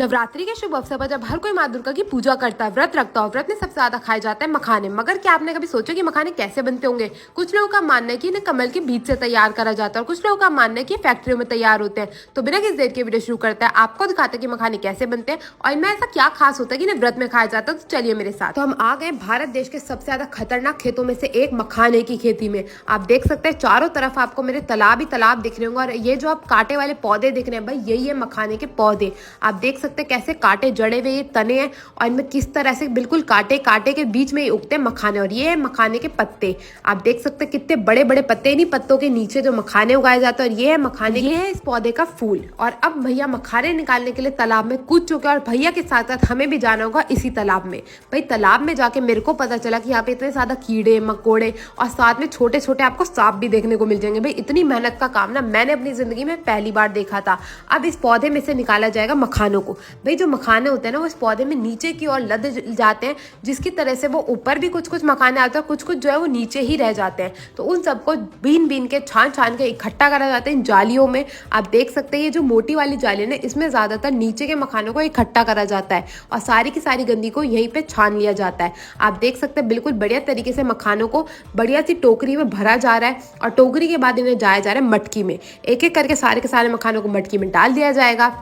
नवरात्रि के शुभ अवसर पर जब हर कोई माँ दुर्गा की पूजा करता है, व्रत रखता है, व्रत में सबसे ज्यादा खाए जाते हैं मखाने। मगर क्या आपने कभी सोचा कि मखाने कैसे बनते होंगे? कुछ लोगों का मानना है कि इन्हें कमल के बीज से तैयार करा जाता है और कुछ लोगों का मानना है कि फैक्ट्रियों में तैयार होते हैं। तो बिना किसी देर के वीडियो शुरू करते हैं, आपको दिखाते हैं कि मखाने कैसे बनते हैं और इनमें ऐसा क्या खास होता है कि इन्हें व्रत में खाया जाता है। तो चलिए मेरे साथ। तो हम आ गए भारत देश के सबसे ज्यादा खतरनाक खेतों में से एक मखाने की खेती में। आप देख सकते हैं चारों तरफ आपको मेरे तालाब ही तालाब दिख रहे होंगे और ये जो आप कांटे वाले पौधे दिख रहे हैं भाई, यही है मखाने के पौधे। आप देख सकते हैं कैसे कांटे जड़े हुए ये तने हैं और इनमें किस तरह से बिल्कुल कांटे कांटे के बीच में उगते हैं मखाने। और ये है मखाने के पत्ते। आप देख सकते हैं कितने बड़े बड़े पत्ते, इन्हीं पत्तों के नीचे जो मखाने उगाए जाते हैं। और ये है मखाने, ये है इस पौधे का फूल। और अब भैया मखाने निकालने के लिए तालाब में कूद चुके हैं और भैया के साथ साथ हमें भी जाना होगा इसी तालाब में। भाई तालाब में जाके मेरे को पता चला कि यहाँ पे इतने ज्यादा कीड़े मकोड़े और साथ में छोटे छोटे आपको सांप भी देखने को मिल जाएंगे। भाई इतनी मेहनत का काम ना मैंने अपनी जिंदगी में पहली बार देखा था। अब इस पौधे में से निकाला जाएगा मखानों को। भाई जो मखाने होते हैं ना वो इस पौधे में नीचे की ओर लद जाते हैं, जिसकी तरह से वो ऊपर भी कुछ कुछ मखाने आते हैं, कुछ कुछ जो है वो नीचे ही रह जाते हैं। तो उन सबको बीन बीन के छान छान के इकट्ठा करा जाता है इन जालियों में। आप देख सकते हैं ये जो मोटी वाली जाली है ना, इसमें ज्यादातर नीचे के मखानों को इकट्ठा करा जाता है और सारी की सारी गंदगी को यहीं पे छान लिया जाता है। आप देख सकते हैं बिल्कुल बढ़िया तरीके से मखानों को बढ़िया सी टोकरी में भरा जा रहा है और टोकरी के बाद इन्हें जाया जा रहा है मटकी में। एक एक करके सारे के सारे मखानों को मटकी में डाल दिया जाएगा।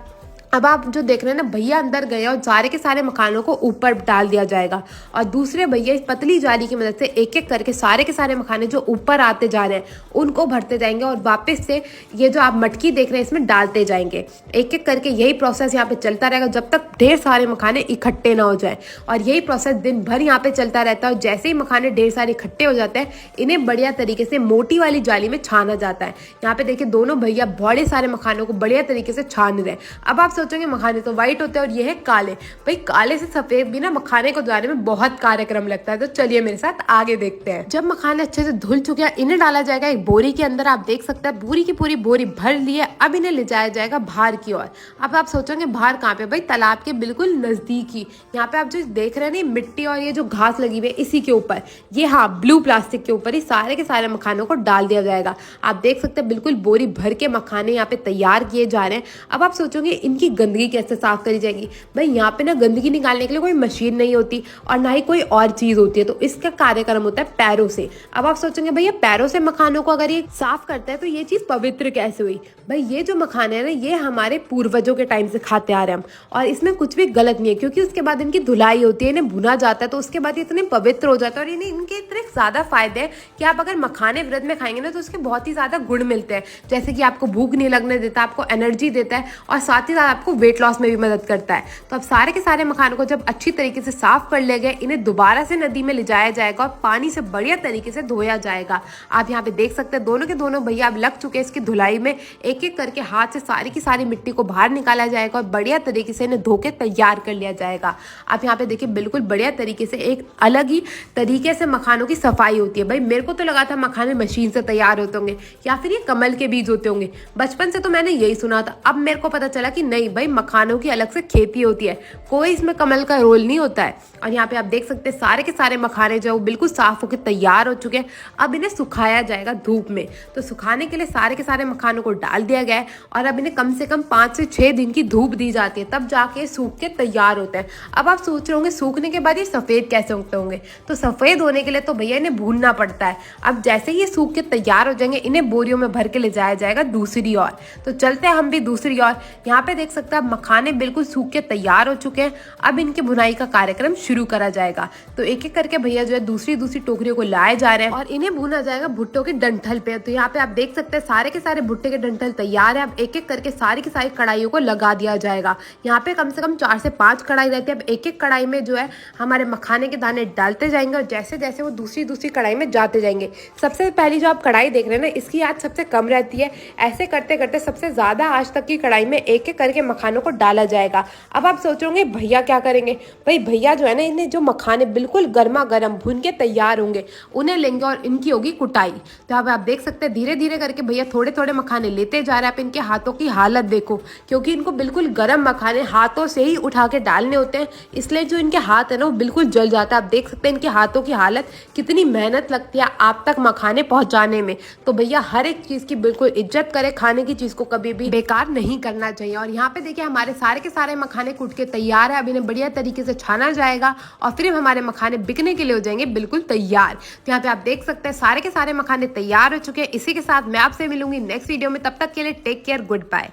अब आप जो देख रहे हैं ना, भैया अंदर गए और सारे के सारे मखानों को ऊपर डाल दिया जाएगा और दूसरे भैया इस पतली जाली की मदद से एक एक करके सारे के सारे मखाने जो ऊपर आते जा रहे हैं उनको भरते जाएंगे और वापस से ये जो आप मटकी देख रहे हैं इसमें डालते जाएंगे। एक एक करके यही प्रोसेस यहाँ पे चलता रहेगा जब तक ढेर सारे मखाने इकट्ठे ना हो जाए। और यही प्रोसेस दिन भर यहाँ पे चलता रहता है और जैसे ही मखाने ढेर सारे इकट्ठे हो जाते हैं इन्हें बढ़िया तरीके से मोटी वाली जाली में छाना जाता है। यहाँ पे देखिए दोनों भैया बड़े सारे मखानों को बढ़िया तरीके से छान रहे हैं। अब आप सोचेंगे मखाने तो व्हाइट होते हैं और ये है काले। भाई काले से सफेद भी ना मखाने को जाने में बहुत कार्यक्रम लगता है। तो चलिए मेरे साथ आगे देखते हैं। जब मखाने अच्छे से धुल चुके हैं इन्हें डाला जाएगा एक बोरी के अंदर। आप देख सकते हैं पूरी की पूरी बोरी भर ली है। अब इन्हें ले जाया जाएगा बाहर की ओर। अब आप सोचेंगे बाहर कहाँ पे? भाई तालाब के बिल्कुल नजदीक ही। यहाँ पे आप जो देख रहे हैं ना मिट्टी और ये जो घास लगी हुई है इसी के ऊपर, ये हाँ ब्लू प्लास्टिक के ऊपर ही सारे के सारे मखानों को डाल दिया जाएगा। आप देख सकते हैं बिल्कुल बोरी भर के मखाने यहाँ पे तैयार किए जा रहे हैं। अब आप सोचोगे इनकी गंदगी कैसे साफ करी जाएगी? भाई यहाँ पे ना गंदगी निकालने के लिए कोई मशीन नहीं होती और ना ही कोई और चीज होती है, तो इसका कार्यक्रम होता है पैरों से। अब आप सोचेंगे भैया पैरों से मखानों को अगर ये साफ करते हैं तो ये चीज पवित्र कैसे हुई? भाई ये जो मखाने हैं ना ये हमारे पूर्वजों के टाइम से खाते आ रहे हैं हम, और इसमें कुछ भी गलत नहीं है क्योंकि उसके बाद इनकी धुलाई होती है, इन्हें भुना जाता है तो उसके बाद ये इतने पवित्र हो जाता है और इन्हें इनके इतने ज्यादा फायदे हैं कि आप अगर मखाने व्रत में खाएंगे ना तो उसके बहुत ही ज्यादा गुण मिलते हैं। जैसे कि आपको भूख नहीं लगने देता, आपको एनर्जी देता है और साथ ही साथ आपको वेट लॉस में भी मदद करता है। तो अब सारे के सारे मखानों को जब अच्छी तरीके से साफ कर ले गए इन्हें दोबारा से नदी में ले जाया जाएगा और पानी से बढ़िया तरीके से धोया जाएगा। आप यहाँ पे देख सकते हैं दोनों के दोनों भैया अब लग चुके हैं इसकी धुलाई में। एक एक करके हाथ से सारी की सारी मिट्टी को बाहर निकाला जाएगा और बढ़िया तरीके से इन्हें धो के तैयार कर लिया जाएगा। आप यहाँ पे देखिए बिल्कुल बढ़िया तरीके से एक अलग ही तरीके से मखानों की सफाई होती है। भाई मेरे को तो लगा था मखाने मशीन से तैयार होते होंगे या फिर ये कमल के बीज होते होंगे, बचपन से तो मैंने यही सुना था। अब मेरे को पता चला कि नहीं भाई मखानों की अलग से खेती होती है, कोई इसमें कमल का रोल नहीं होता है। और यहाँ पे आप देख सकते हैं सारे के सारे मखाने जो बिल्कुल साफ होकर तैयार हो चुके हैं। अब इन्हें सुखाया जाएगा धूप में। तो सुखाने के लिए सारे के सारे मखानों को डाल दिया गया है और अब इन्हें कम से कम 5 से 6 दिन की धूप दी जाती है, तब जाके सूख के तैयार होते हैं। अब आप सोच रहे होंगे सूखने के बाद ये सफेद कैसे होते होंगे? तो सफेद होने के लिए तो भैया इन्हें भूनना पड़ता है। अब जैसे ही ये सूख के तैयार हो जाएंगे इन्हें बोरियों में भर के ले जाया जाएगा दूसरी ओर। तो चलते हैं हम भी दूसरी ओर। यहाँ पे देख सकते हैं मखाने बिल्कुल सूख के तैयार हो चुके हैं। अब इनके भुनाई का कार्यक्रम शुरू करा जाएगा। तो एक एक करके भैया जो है दूसरी दूसरी टोकरियों को लाए जा रहे हैं और इन्हें भुना जाएगा भुट्टो के डंठल पे। तो यहाँ पे आप देख सकते हैं सारे के सारे भुट्टे के डंठल तैयार है। अब एक एक करके सारी की सारी कढ़ाइयों को लगा दिया जाएगा। यहाँ पे कम से कम 4 से 5 कढ़ाई रहती है। अब एक एक कढ़ाई में जो है हमारे मखाने के दाने डालते जाएंगे और जैसे जैसे वो दूसरी दूसरी कढ़ाई में जाते जाएंगे। सबसे पहली जो आप कढ़ाई देख रहे हैं ना इसकी आंच सबसे कम रहती है। ऐसे करते करते सबसे ज्यादा आंच तक की कढ़ाई में एक एक करके मखानों को डाला जाएगा। अब आप सोचोगे भैया क्या करेंगे, भाई भैया जो है ना, इन्हें जो मखाने बिल्कुल गर्मा गर्म भून के तैयार होंगे उन्हें लेंगे और इनकी होगी कुटाई। तो यहाँ पे आप देख सकते हैं धीरे धीरे करके भैया थोड़े थोड़े मखाने लेते जा रहे हैं। आप इनके हाथों की हालत देखो, क्योंकि इनको बिल्कुल गर्म मखाने हाथों से ही उठा के डालने होते हैं, इसलिए जो इनके हाथ है ना वो बिल्कुल जल जाता है। आप देख सकते हैं इनके हाथों की हालत, कितनी मेहनत लगती है आप तक मखाने पहुंचाने में। तो भैया हर एक चीज की बिल्कुल इज्जत करे, खाने की चीज को कभी भी बेकार नहीं करना चाहिए। और यहाँ पे देखिए हमारे सारे के सारे मखाने कूट के तैयार है। अब इन्हें बढ़िया तरीके से छाना जाएगा और फिर हमारे मखाने बिकने के लिए हो जाएंगे बिल्कुल तैयार। तो यहाँ पे आप देख सकते हैं सारे के सारे मखाने तैयार हो चुके हैं। इसी के साथ मैं आपसे मिलूंगी नेक्स्ट वीडियो में, तब तक के लिए टेक केयर, गुड बाय।